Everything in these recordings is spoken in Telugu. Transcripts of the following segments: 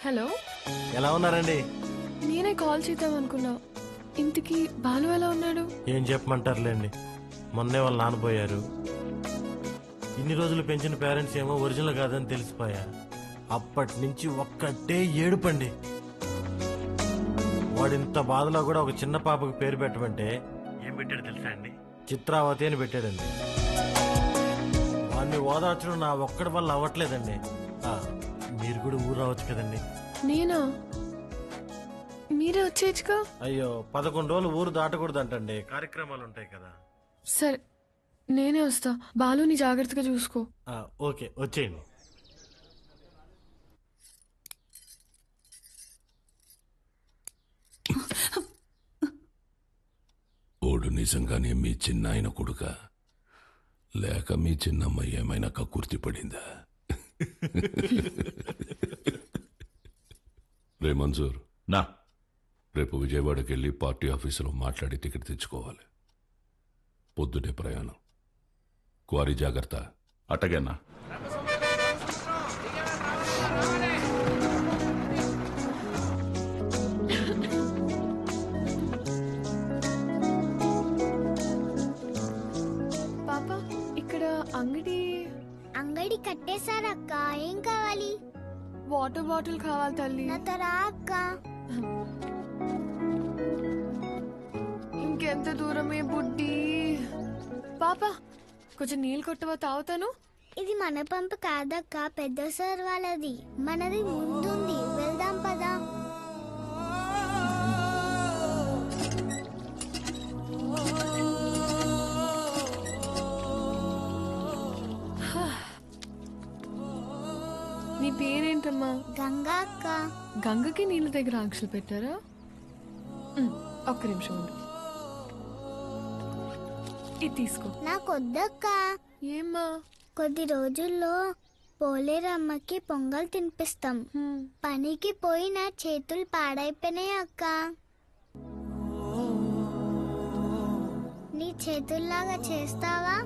హలో, ఎలా ఉన్నారండి? నేనే కాల్ చేద్దాం అనుకున్నా. ఇంటికి బాలు ఎలా ఉన్నాడు? ఏం చెప్పమంటారులేండి, మొన్నే వాళ్ళు నానబోయారు. ఇన్ని రోజులు పెంచిన పేరెంట్స్ ఏమో ఒరిజినల్ కాదని తెలిసిపోయా. అప్పటి నుంచి ఒక్కటే ఏడుపండి. వాడింత బాధలో కూడా ఒక చిన్న పాపకు పేరు పెట్టమంటే ఏం పెట్టాడు తెలుసా అండి? చిత్రావతి అని పెట్టాడండి. వాడిని ఓదార్చడం నా ఒక్కడి వల్ల అవ్వట్లేదండి. మీరు కూడా ఊరు రావచ్చు కదండి. నేనా? మీరే వచ్చేయచ్చుగా. అయ్యో, 11 రోజులు ఊరు దాటకూడదంటండి, కార్యక్రమాలు ఉంటాయి కదా. సరే, నేనే వస్తా. బాలుని జాగ్రత్తగా చూసుకో. ఓకే, వచ్చేయండి. ఓడు నిజంగానే మీ చిన్నాయన కొడుక, లేక మీ చిన్నమ్మ ఏమైనా కక్కుర్తి పడిందా? రే మంజూర్, నా రేపు విజయవాడకి వెళ్ళి పార్టీ ఆఫీసులో మాట్లాడి టికెట్ తెచ్చుకోవాలి. పొద్దుటే ప్రయాణం. క్వారీ జాగ్రత్త. అట్టగన్నా. పాప, ఇక్కడ అంగడి కట్టేశారక్క. ఏం కావాలి? వాటర్ బాటిల్ కావాలి తల్లి. నాతో రా అక్క. ఇంకెంత దూరమే బుడ్డి. పాప, కొంచెం నీళ్ళు కొట్టవా, తాగుతాను. ఇది మన పంపు కాదక్క, పెద్ద సార్ వాళ్ళది. మనది ముందుంది, వెళ్దాం పదా. నీ పేరేంటమ్మా? గంగా అక్క. గంగకి నీళ్ళ దగ్గర ఆంక్షలు పెట్టారా? ఒక్క నిమిషం ఉండు. ఇది తీసుకో. నాకొద్దక్క. ఏమ్మా? కొద్ది రోజుల్లో పోలేరమ్మకి పొంగల్ తినిపిస్తాం. పనికి పోయి నా చేతులు పాడైపోయినాయి అక్క. నీ చేతుల్లాగా చేస్తావా?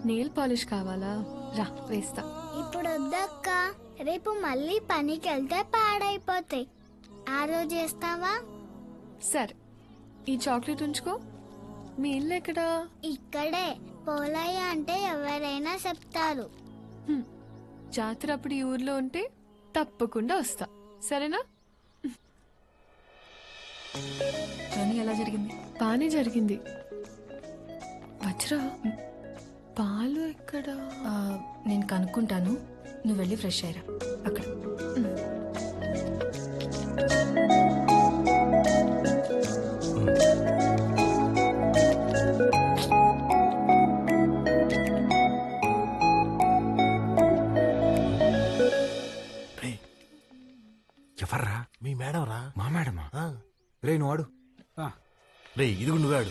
నెయిల్ పాలిష్ కావాలా? రా, వేస్తా. ఇప్పుడు వద్దక్క, రేపు మళ్ళీ పనికి వెళ్తే పాడైపోతాయి. ఆ రోజు చేస్తావా? సరే, ఈ చాక్లెట్ ఉంచుకో. మీ ఇల్లు ఎక్కడా? ఇక్కడే. పోలయ్య అంటే ఎవరైనా చెప్తారు. జాతర అప్పుడు ఈ ఊర్లో ఉంటే తప్పకుండా వస్తా, సరేనా? ఎలా జరిగింది? బానే జరిగింది. వజ్రా, పాలు ఎక్కడా? నేను కనుక్కుంటాను, నువ్వు వెళ్ళి ఫ్రెష్ అయ్యరా అక్కడ. ఎవర్రా? మీ మేడం రా. మా మేడమా? రే నువ్వు వాడు. రే, ఇదిగు నువ్వాడు.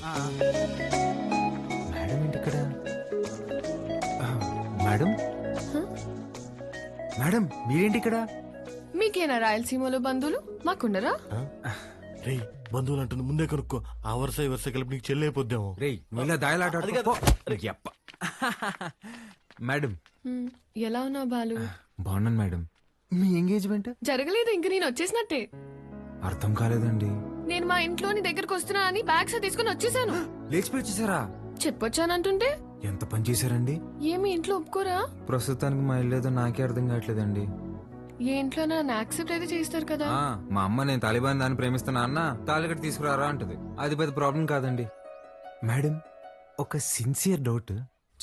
మేడం ఏంటి ఇక్కడ? మేడం, మేడం మీరేంటి ఇక్కడ? మీకేనా రాయలసీమలో బంధువులు? మాకుండరా? రే, బంధువులు అంటుంది, ముందే కనుక్కో. ఆ వరుస ఈ వరుస కలిపి నీకు చెల్లైపోద్దాము. రే నువ్వు ఇలా దాయలాట మేడం. ఎలా ఉన్నావు బాలు? బాగున్నాను మేడం. మీ ఎంగేజ్మెంట్ జరగలేదు, ఇంక నేను వచ్చేసినట్టే. అర్థం కాలేదండి. నేను మా ఇంట్లోని దగ్గరకు వస్తున్నా అని బ్యాగ్స్ తీసుకుని వచ్చేసాను. లేచిపోయి వచ్చేసారా? చెప్పొచ్చానంటుంటే ఎంత పని చేశారండి? ఏమి ఇంట్లో ఒప్పుకోరా? ప్రస్తుతానికి మా ఇల్లు ఏదో నాకే అర్థం కావట్లేదండి. ఏ ఇంట్లో నన్ను యాక్సెప్ట్ అయితే చేస్తారు కదా. మా అమ్మ నేను తాలిబాన్ దాన్ని ప్రేమిస్తున్నా అన్న తాలిగట్టు తీసుకురారా అంటది. అది పెద్ద ప్రాబ్లం కాదండి. మేడం, ఒక సిన్సియర్ డౌట్.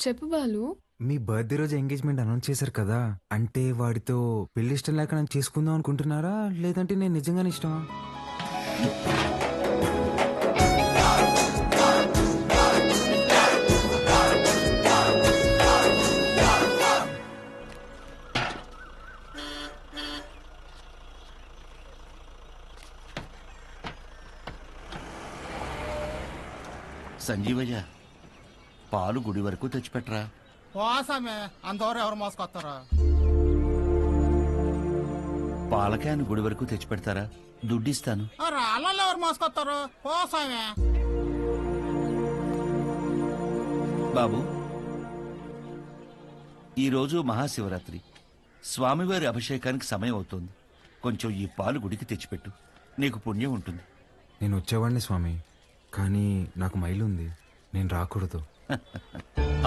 చెప్పు బాలు. మీ బర్త్డే రోజు ఎంగేజ్మెంట్ అనౌన్స్ చేశారు కదా, అంటే వాడితో పెళ్లి ఇష్టం లేక నన్ను చేసుకుందాం అనుకుంటున్నారా, లేదంటే నేను నిజంగానే ఇష్టమా? సంజీవయ్య, పాలు గుడి వరకు తెచ్చిపెట్టరా. కోసమే అందరూ ఎవరు మోసుకొస్తారా? పాల క్యాన్ గుడి వరకు తెచ్చిపెడతారా? దుడ్డిస్తాను. రాళ్ళల్లో ఎవరు మోసుకొస్తారు? కోసమే. బాబు, ఈరోజు మహాశివరాత్రి. స్వామివారి అభిషేకానికి సమయం అవుతోంది. కొంచెం ఈ పాలు గుడికి తెచ్చిపెట్టు, నీకు పుణ్యం ఉంటుంది. నేను వచ్చేవాడిని స్వామి, కానీ నాకు మైలు ఉంది, నేను రాకూడదు.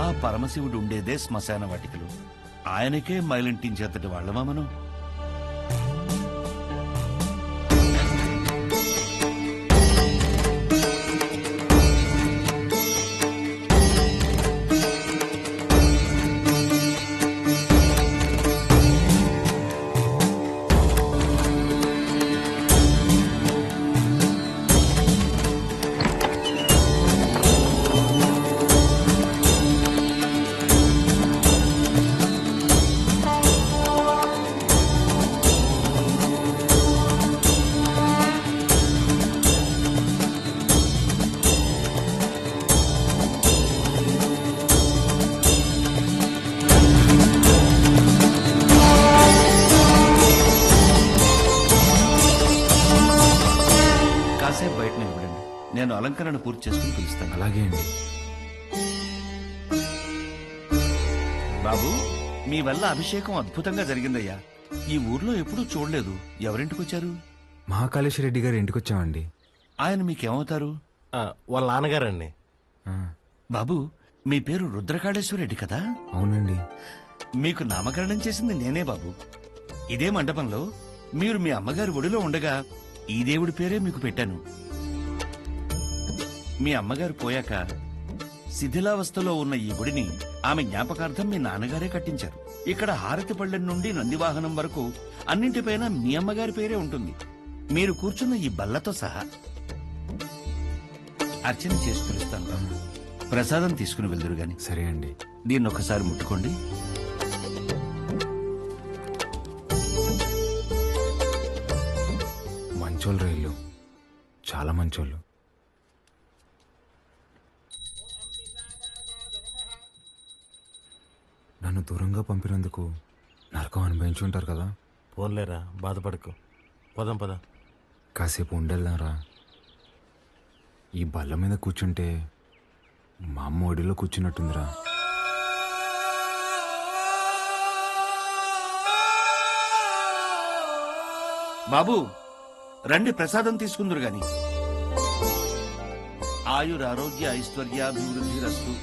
ఆ పరమశివుడు ఉండేదే శ్మశాన వాటికలు. ఆయనకే మైలింటించేంతటి వాళ్ళమా మనం? కాసేపు బయట నిలబడండి, నేను అలంకరణ పూర్తి చేసుకుని పిలుస్తాను. అలాగే అండి. బాబు, మీ వల్ల అభిషేకం అద్భుతంగా జరిగిందయ్యా. ఈ ఊర్లో ఎప్పుడూ చూడలేదు. ఎవరింటికి వచ్చారు? మహాకాళేశ్వర రెడ్డి గారి ఇంటికి వచ్చామండి. ఆయన మీకేమవుతారు? వాళ్ళ నాన్నగారండి. ఆ, బాబు, మీ పేరు రుద్రకాళేశ్వరరెడ్డి కదా? అవునండి. మీకు నామకరణం చేసింది నేనే బాబు. ఇదే మండపంలో మీరు మీ అమ్మగారి ఒడిలో ఉండగా ఈ దేవుడి పేరే మీకు పెట్టాను. మీ అమ్మగారు పోయాక శిథిలావస్థలో ఉన్న ఈ గుడిని ఆమె జ్ఞాపకార్థం మీ నాన్నగారే కట్టించారు. ఇక్కడ హారతి పళ్ళెం నుండి నందివాహనం వరకు అన్నింటిపైన మీ అమ్మగారి పేరే ఉంటుంది. మీరు కూర్చున్న ఈ బల్లతో సహా. అర్చన చేసి పిలుస్తాను బాబు. ప్రసాదం తీసుకుని వెళ్దురు గాని. సరే అండి. దీన్ని ఒకసారి ముట్టుకోండి. మంచోళ్ళు రైళ్ళు, చాలా మంచోళ్ళు. నన్ను దూరంగా పంపినందుకు నరకం అనుభవించుంటారు కదా. పోన్లేరా, బాధపడకు. పదం పద. కాసేపు ఉండెళ్దాంరా. ఈ బల్ల మీద కూర్చుంటే మా అమ్మ ఒడిలో కూర్చున్నట్టుందిరా. బాబు, రండి, ప్రసాదం తీసుకుందరు గాని. ఆయురారోగ్య ఐశ్వర్యాభివృద్ధి రస్తు.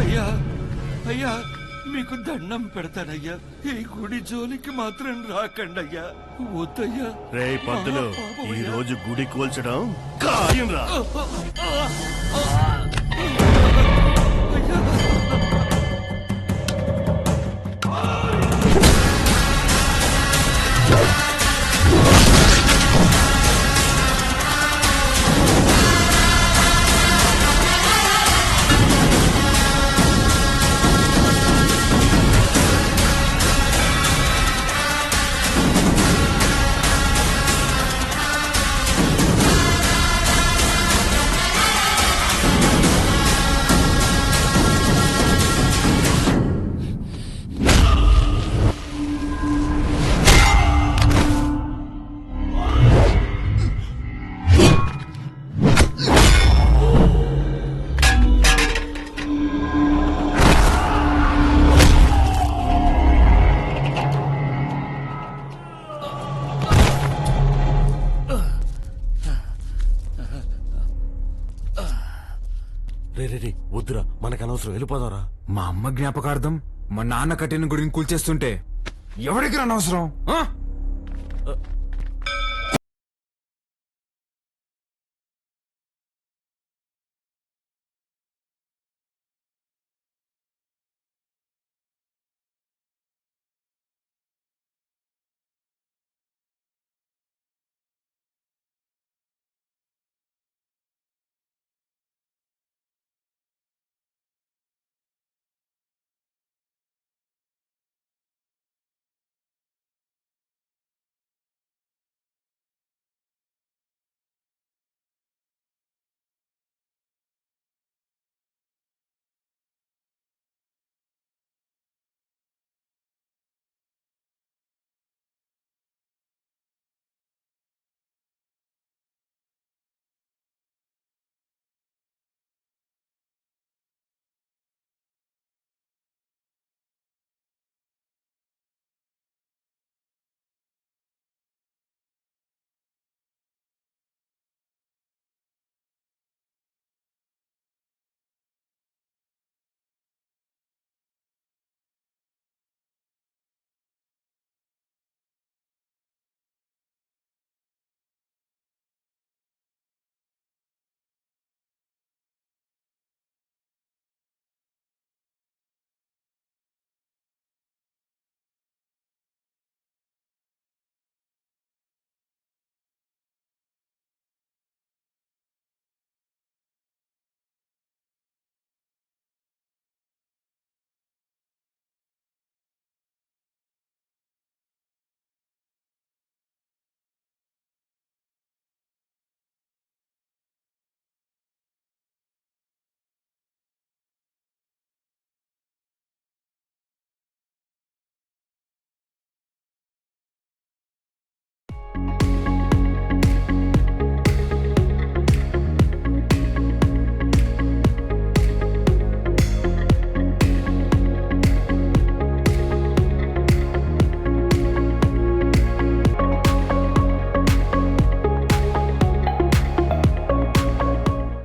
అయ్యా, అయ్యా, మీకు దండం పెడతానయ్యా. ఈ గుడి జోలికి మాత్రం రాకండయ్యా. వద్దయ్యా. రే పంతులు, ఈ రోజు గుడి కూల్చడం ఖాయం రా. రే రే రే, వద్దురా, మనకు అనవసరం, వెళ్ళిపోదారా. మా అమ్మ జ్ఞాపకార్థం మా నాన్న కట్టిన గుడిని కూల్చేస్తుంటే ఎవరికి అనవసరం?